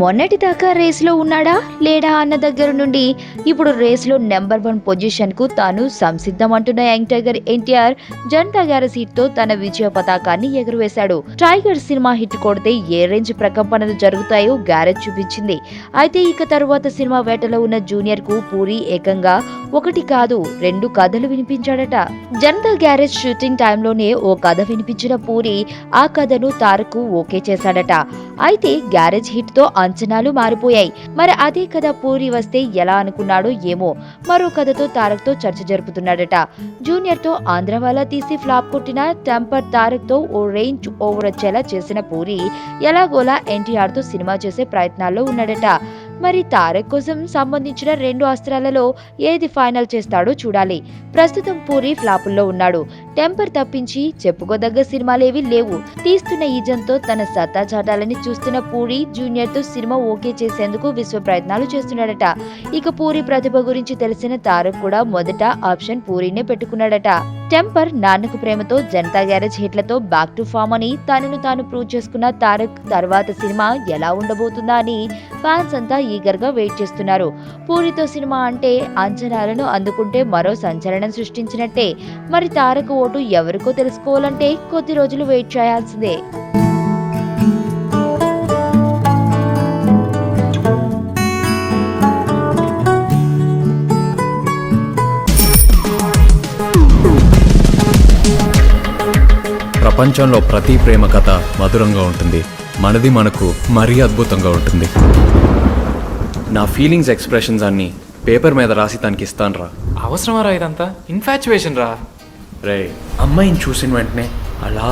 మొన్నటిదాకా రేస్లో ఉన్నాడా లేడా అన్న దగ్గర నుండి ఇప్పుడు రేస్లో నెంబర్ 1 పొజిషన్కు తాను సంసిద్ధం అంటున్న యంగ్ టైగర్ ఎన్టీఆర్ జనతా గ్యారేజ్ హిట్తో తన విజయ పతాకాన్ని ఎగురవేశాడు. టైగర్ సినిమా హిట్ కొడితే ఏ రేంజ్ ప్రకంపనలు జరుగుతాయో గ్యారేజ్ చూపించింది. అయితే ఇక తరువాత సినిమా వేటలో ఉన్న జూనియర్ కు పూరి ఏకంగా 1 కాదు 2 కథలు వినిపించాడట. జనతా గ్యారేజ్ షూటింగ్ టైంలోనే ఓ కథ వినిపించిన పూరి ఆ కథను తారక్ ఓకే చేశాడట. అయితే గ్యారేజ్ హిట్ తో అంచనాలు మారిపోయాయి. మరి అదే కథ పూరి వస్తే ఎలా అనుకున్నాడో ఏమో మరో కథతో తారక్ తో చర్చ జరుపుతున్నాడట. జూనియర్ తో ఆంధ్రవాలా తీసి ఫ్లాప్ కొట్టిన టెంపర్ తారక్ తో ఓ రేంజ్ ఓవర్ వచ్చేలా చేసిన పూరి ఎలాగోలా ఎన్టీఆర్ తో సినిమా చేసే ప్రయత్నాల్లో ఉన్నాడట. మరి తారక్ కోసం సంబంధించిన 2 అస్త్రాలలో ఏది ఫైనల్ చేస్తాడో చూడాలి. ప్రస్తుతం పూరి ఫ్లాపుల్లో ఉన్నాడు. టెంపర్ తప్పించి చెప్పుకోదగ్గ సినిమాలేవి లేవు. తీస్తున్న ఈజంతో తన సత్తా చాటాలని చూస్తున్న పూరి జూనియర్ తో సినిమా ఓకే చేసేందుకు విశ్వ ప్రయత్నాలు చేస్తున్నాడట. ఇక పూరి ప్రతిభ గురించి తెలిసిన తారక్ కూడా మొదట ఆప్షన్ పూరినే పెట్టుకున్నాడట. టెంపర్ నాన్నకు ప్రేమతో జనతా గ్యారేజ్ హిట్లతో బ్యాక్ టు ఫామ్ అని తనను తాను ప్రూవ్ చేసుకున్న తారక్ తర్వాత సినిమా ఎలా ఉండబోతుందా అని ఫ్యాన్స్ అంతా ఈగర్ గా వెయిట్ చేస్తున్నారు. పూరితో సినిమా అంటే అంచనాలను అందుకుంటే మరో సంచలనం సృష్టించినట్టే. మరి తారక్ ఓటు ఎవరికో తెలుసుకోవాలంటే కొద్ది రోజులు వెయిట్ చేయాల్సిందే. ప్రపంచంలో ప్రతి ప్రేమ కథ మధురంగా ఉంటుంది. మనది మనకు మరీ అద్భుతంగా ఉంటుంది. నా ఫీలింగ్స్ ఎక్స్ప్రెషన్స్ అన్ని పేపర్ మీద రాసి తనకి ఇస్తాను రా. అవసరమా రా ఇదంతా? ఇన్ఫాచ్యుయేషన్ రా. రే, అమ్మాయిని చూసిన వెంటనే అలా